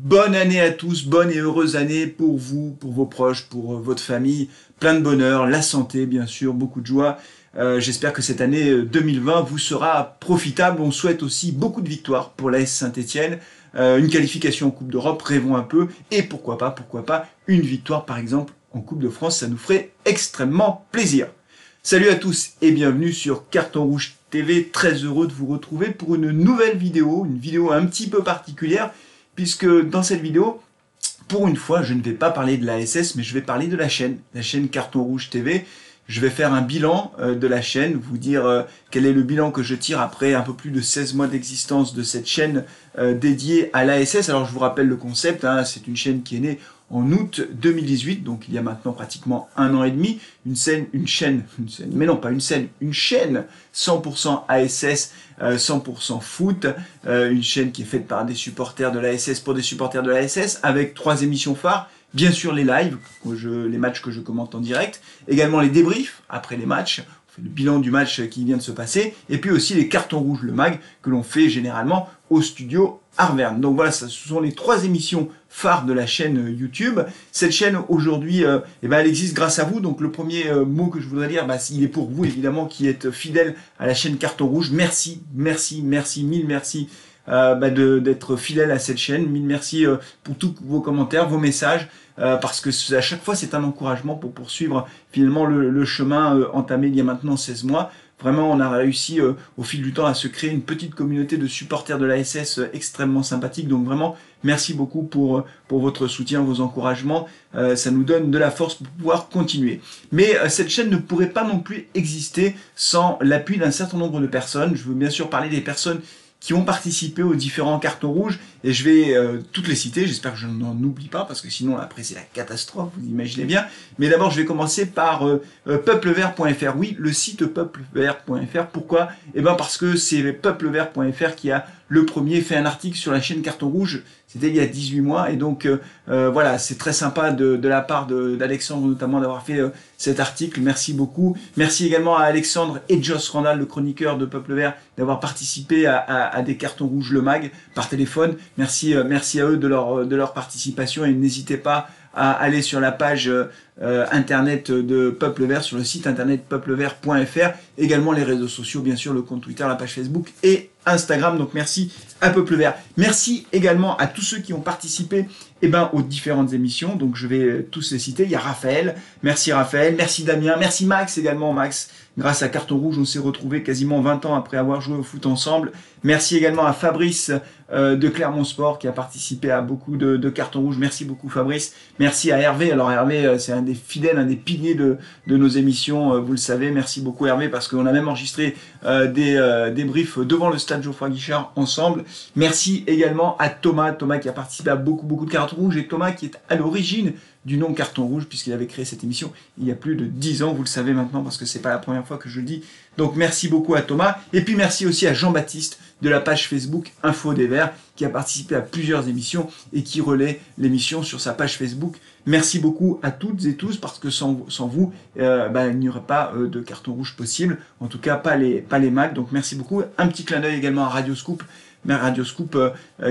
bonne année à tous, bonne et heureuse année pour vous, pour vos proches, pour votre famille, plein de bonheur, la santé bien sûr, beaucoup de joie. J'espère que cette année 2020 vous sera profitable. On souhaite aussi beaucoup de victoires pour l'AS Saint-Etienne, une qualification en Coupe d'Europe, rêvons un peu, et pourquoi pas, une victoire par exemple en Coupe de France, ça nous ferait extrêmement plaisir. Salut à tous et bienvenue sur Carton Rouge TV, très heureux de vous retrouver pour une nouvelle vidéo, une vidéo un petit peu particulière, puisque dans cette vidéo, pour une fois, je ne vais pas parler de l'ASS, mais je vais parler de la chaîne Carton Rouge TV. Je vais faire un bilan de la chaîne, vous dire quel est le bilan que je tire après un peu plus de 16 mois d'existence de cette chaîne dédiée à l'ASS. Alors je vous rappelle le concept, hein, c'est une chaîne qui est née en août 2018, donc il y a maintenant pratiquement un an et demi, une chaîne 100% ASS, 100% foot, une chaîne qui est faite par des supporters de l'ASS pour des supporters de l'ASS, avec 3 émissions phares. Bien sûr les lives, les matchs que je commente en direct, également les débriefs après les matchs, on fait le bilan du match qui vient de se passer, et puis aussi les cartons rouges, le mag, que l'on fait généralement au studio Arverne. Donc voilà, ce sont les 3 émissions phares de la chaîne YouTube. Cette chaîne aujourd'hui, elle existe grâce à vous, donc le premier mot que je voudrais dire, il est pour vous évidemment qui êtes fidèles à la chaîne Carton Rouge. Merci, mille merci. D'être fidèle à cette chaîne. Mille merci pour tous vos commentaires, vos messages, parce que à chaque fois c'est un encouragement pour poursuivre finalement le chemin entamé il y a maintenant 16 mois. Vraiment, on a réussi au fil du temps à se créer une petite communauté de supporters de l'ASS extrêmement sympathique. Donc vraiment, merci beaucoup pour votre soutien, vos encouragements. Ça nous donne de la force pour pouvoir continuer. Mais cette chaîne ne pourrait pas non plus exister sans l'appui d'un certain nombre de personnes. Je veux bien sûr parler des personnes qui ont participé aux différents cartons rouges, et je vais toutes les citer, j'espère que je n'en oublie pas, parce que sinon après c'est la catastrophe, vous imaginez bien. Mais d'abord je vais commencer par peuplevert.fr, oui, le site peuplevert.fr, pourquoi? Eh bien parce que c'est peuplevert.fr qui a le premier fait un article sur la chaîne Carton Rouge, c'était il y a 18 mois, et donc voilà, c'est très sympa de la part d'Alexandre notamment d'avoir fait cet article, merci beaucoup. Merci également à Alexandre et Joss Randall, le chroniqueur de Peuple Vert, d'avoir participé à des cartons rouges le mag par téléphone. Merci à eux de leur participation, et n'hésitez pas à aller sur la page internet de Peuple Vert, sur le site internet peuplevert.fr, également les réseaux sociaux, bien sûr le compte Twitter, la page Facebook et Instagram. Donc merci à Peuple Vert. Merci également à tous ceux qui ont participé aux différentes émissions. Donc je vais tous les citer. Il y a Raphaël, merci Damien, merci Max également. Max, grâce à Carton Rouge, on s'est retrouvés quasiment 20 ans après avoir joué au foot ensemble. Merci également à Fabrice de Clermont Sport qui a participé à beaucoup de cartons rouges. Merci beaucoup Fabrice. Merci à Hervé. Alors Hervé, c'est un des fidèles, un des piliers de nos émissions, vous le savez. Merci beaucoup Hervé, parce qu'on a même enregistré des débriefs devant le stade Geoffroy Guichard ensemble. Merci également à Thomas qui a participé à beaucoup de cartons rouges, et Thomas qui est à l'origine du nom Carton Rouge, puisqu'il avait créé cette émission il y a plus de 10 ans, vous le savez maintenant, parce que c'est pas la première fois que je le dis. Donc merci beaucoup à Thomas, et puis merci aussi à Jean-Baptiste de la page Facebook Info des Verts, qui a participé à plusieurs émissions et qui relaie l'émission sur sa page Facebook. Merci beaucoup à toutes et tous, parce que sans vous, il n'y aurait pas de carton rouge possible, en tout cas pas les mags. Donc merci beaucoup. Un petit clin d'œil également à Radio Scoop,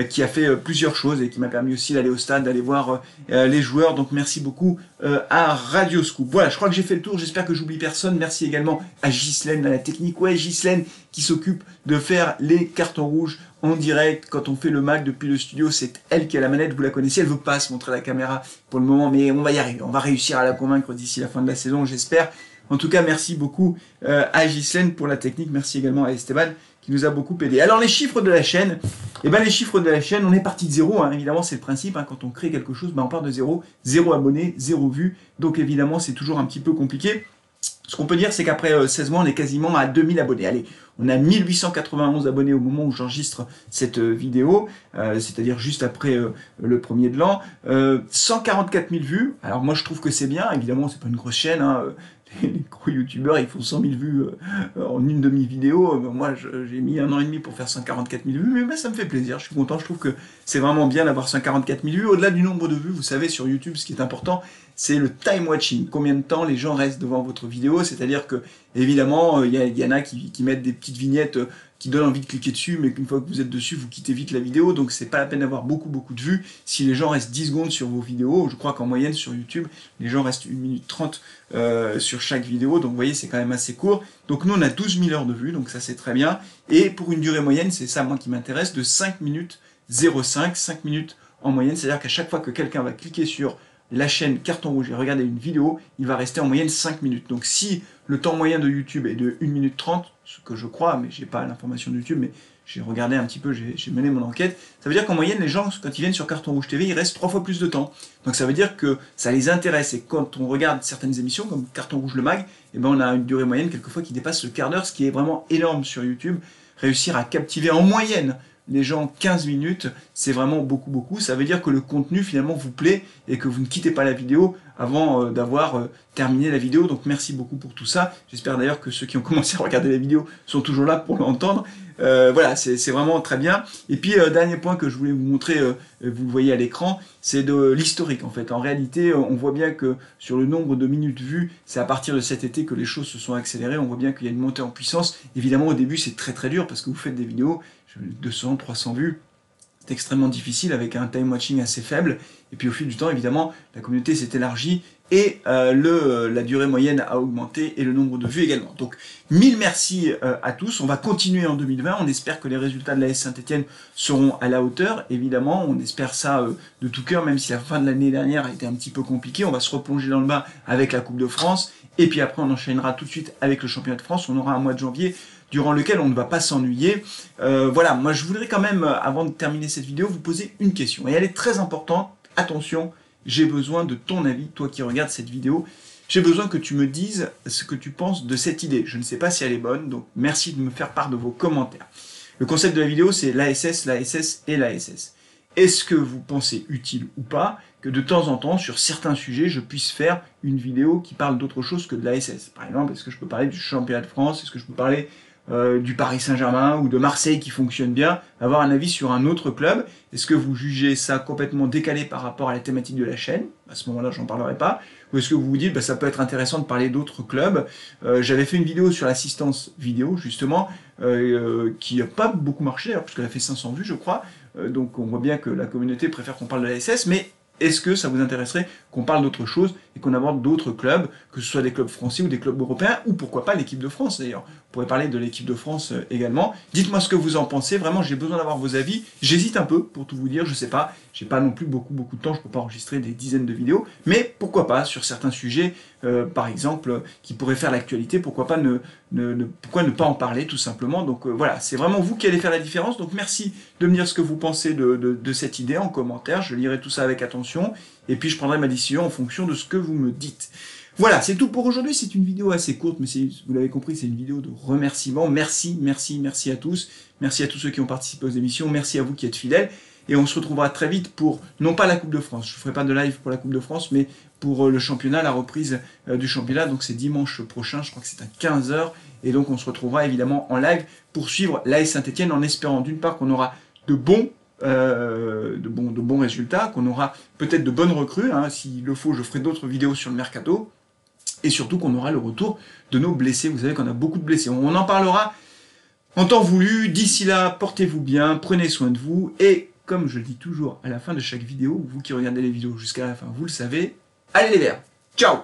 qui a fait plusieurs choses et qui m'a permis aussi d'aller au stade, d'aller voir les joueurs. Donc merci beaucoup à Radio Scoop. Voilà, je crois que j'ai fait le tour, j'espère que j'oublie personne. Merci également à Ghislaine à la technique. Ouais, Ghislaine qui s'occupe de faire les cartons rouges en direct quand on fait le mag depuis le studio. C'est elle qui a la manette, vous la connaissez. Elle veut pas se montrer à la caméra pour le moment, mais on va y arriver. On va réussir à la convaincre d'ici la fin de la saison, j'espère. En tout cas, merci beaucoup à Ghislaine pour la technique. Merci également à Esteban qui nous a beaucoup aidé. Alors les chiffres de la chaîne, les chiffres de la chaîne, on est parti de zéro, hein. Évidemment c'est le principe, hein. Quand on crée quelque chose, on part de zéro, 0 abonnés, 0 vues, donc évidemment c'est toujours un petit peu compliqué. Ce qu'on peut dire, c'est qu'après 16 mois, on est quasiment à 2000 abonnés. Allez, on a 1891 abonnés au moment où j'enregistre cette vidéo, c'est-à-dire juste après le premier de l'an. 144 000 vues. Alors moi, je trouve que c'est bien. Évidemment, c'est pas une grosse chaîne, hein. Les gros youtubeurs, ils font 100 000 vues en une demi-vidéo. Moi, j'ai mis 1 an et demi pour faire 144 000 vues, mais ça me fait plaisir, je suis content. Je trouve que c'est vraiment bien d'avoir 144 000 vues. Au-delà du nombre de vues, vous savez, sur YouTube, ce qui est important, c'est le time watching. Combien de temps les gens restent devant votre vidéo. C'est-à-dire que, évidemment, il y en a qui mettent des petite vignette qui donne envie de cliquer dessus, mais qu'une fois que vous êtes dessus, vous quittez vite la vidéo, donc c'est pas la peine d'avoir beaucoup de vues. Si les gens restent 10 secondes sur vos vidéos, je crois qu'en moyenne sur YouTube, les gens restent 1 minute 30 sur chaque vidéo, donc vous voyez, c'est quand même assez court. Donc nous, on a 12 000 heures de vues, donc ça c'est très bien. Et pour une durée moyenne, c'est ça moi qui m'intéresse, de 5 minutes 05, 5 minutes en moyenne, c'est-à-dire qu'à chaque fois que quelqu'un va cliquer sur la chaîne Carton Rouge et regarder une vidéo, il va rester en moyenne 5 minutes. Donc si le temps moyen de YouTube est de 1 minute 30, ce que je crois, mais j'ai pas l'information de YouTube, mais j'ai regardé un petit peu, j'ai mené mon enquête, ça veut dire qu'en moyenne, les gens, quand ils viennent sur Carton Rouge TV, ils restent 3 fois plus de temps. Donc ça veut dire que ça les intéresse, et quand on regarde certaines émissions, comme Carton Rouge le mag, eh ben on a une durée moyenne quelquefois qui dépasse le quart d'heure, ce qui est vraiment énorme sur YouTube. Réussir à captiver en moyenne les gens 15 minutes, c'est vraiment beaucoup. Ça veut dire que le contenu finalement vous plaît et que vous ne quittez pas la vidéo avant d'avoir terminé la vidéo. Donc merci beaucoup pour tout ça. J'espère d'ailleurs que ceux qui ont commencé à regarder la vidéo sont toujours là pour l'entendre. Voilà, c'est vraiment très bien. Et puis dernier point que je voulais vous montrer, vous le voyez à l'écran, c'est de l'historique en fait. En réalité, on voit bien que sur le nombre de minutes vues, c'est à partir de cet été que les choses se sont accélérées. On voit bien qu'il y a une montée en puissance. Évidemment, au début, c'est très dur parce que vous faites des vidéos, 200, 300 vues. C'est extrêmement difficile avec un time watching assez faible. Et puis au fil du temps, évidemment, la communauté s'est élargie et la durée moyenne a augmenté et le nombre de vues également. Donc, 1000 merci à tous. On va continuer en 2020. On espère que les résultats de l'AS Saint-Etienne seront à la hauteur. Évidemment, on espère ça de tout cœur, même si la fin de l'année dernière a été un petit peu compliquée. On va se replonger dans le bain avec la Coupe de France. Et puis après, on enchaînera tout de suite avec le Championnat de France. On aura un mois de janvier durant lequel on ne va pas s'ennuyer. Voilà, moi je voudrais quand même, avant de terminer cette vidéo, vous poser une question. Et elle est très importante. Attention, j'ai besoin de ton avis, toi qui regardes cette vidéo. J'ai besoin que tu me dises ce que tu penses de cette idée. Je ne sais pas si elle est bonne, donc merci de me faire part de vos commentaires. Le concept de la vidéo, c'est l'ASS, l'ASS et l'ASS. Est-ce que vous pensez utile ou pas que de temps en temps, sur certains sujets, je puisse faire une vidéo qui parle d'autre chose que de l'ASS? Par exemple, est-ce que je peux parler du championnat de France? Est-ce que je peux parler du Paris Saint-Germain ou de Marseille qui fonctionne bien, avoir un avis sur un autre club? Est-ce que vous jugez ça complètement décalé par rapport à la thématique de la chaîne? À ce moment-là, j'en parlerai pas. Ou est-ce que vous vous dites, bah, ça peut être intéressant de parler d'autres clubs? J'avais fait une vidéo sur l'assistance vidéo, justement, qui n'a pas beaucoup marché, parce qu'elle a fait 500 vues, je crois. Donc on voit bien que la communauté préfère qu'on parle de la SS, mais est-ce que ça vous intéresserait qu'on parle d'autre chose et qu'on aborde d'autres clubs, que ce soit des clubs français ou des clubs européens, ou pourquoi pas l'équipe de France d'ailleurs? On pourrait parler de l'équipe de France également. Dites-moi ce que vous en pensez, vraiment j'ai besoin d'avoir vos avis. J'hésite un peu, pour tout vous dire, je sais pas, j'ai pas non plus beaucoup de temps, je peux pas enregistrer des dizaines de vidéos, mais pourquoi pas sur certains sujets, par exemple, qui pourraient faire l'actualité, pourquoi ne pas en parler tout simplement. Donc voilà, c'est vraiment vous qui allez faire la différence, donc merci de me dire ce que vous pensez de cette idée en commentaire, je lirai tout ça avec attention, et puis je prendrai ma décision en fonction de ce que vous me dites. Voilà, c'est tout pour aujourd'hui, c'est une vidéo assez courte, mais vous l'avez compris, c'est une vidéo de remerciement. Merci à tous. Merci à tous ceux qui ont participé aux émissions, merci à vous qui êtes fidèles. Et on se retrouvera très vite pour, non pas la Coupe de France, je ne ferai pas de live pour la Coupe de France, mais pour le championnat, la reprise du championnat. Donc c'est dimanche prochain, je crois que c'est à 15 h. Et donc on se retrouvera évidemment en live pour suivre l'AS Saint-Etienne en espérant d'une part qu'on aura de bons résultats, qu'on aura peut-être de bonnes recrues. Hein. S'il le faut, je ferai d'autres vidéos sur le mercato. Et surtout qu'on aura le retour de nos blessés. Vous savez qu'on a beaucoup de blessés. On en parlera en temps voulu. D'ici là, portez-vous bien, prenez soin de vous. Et comme je le dis toujours à la fin de chaque vidéo, vous qui regardez les vidéos jusqu'à la fin, vous le savez, allez les Verts. Ciao!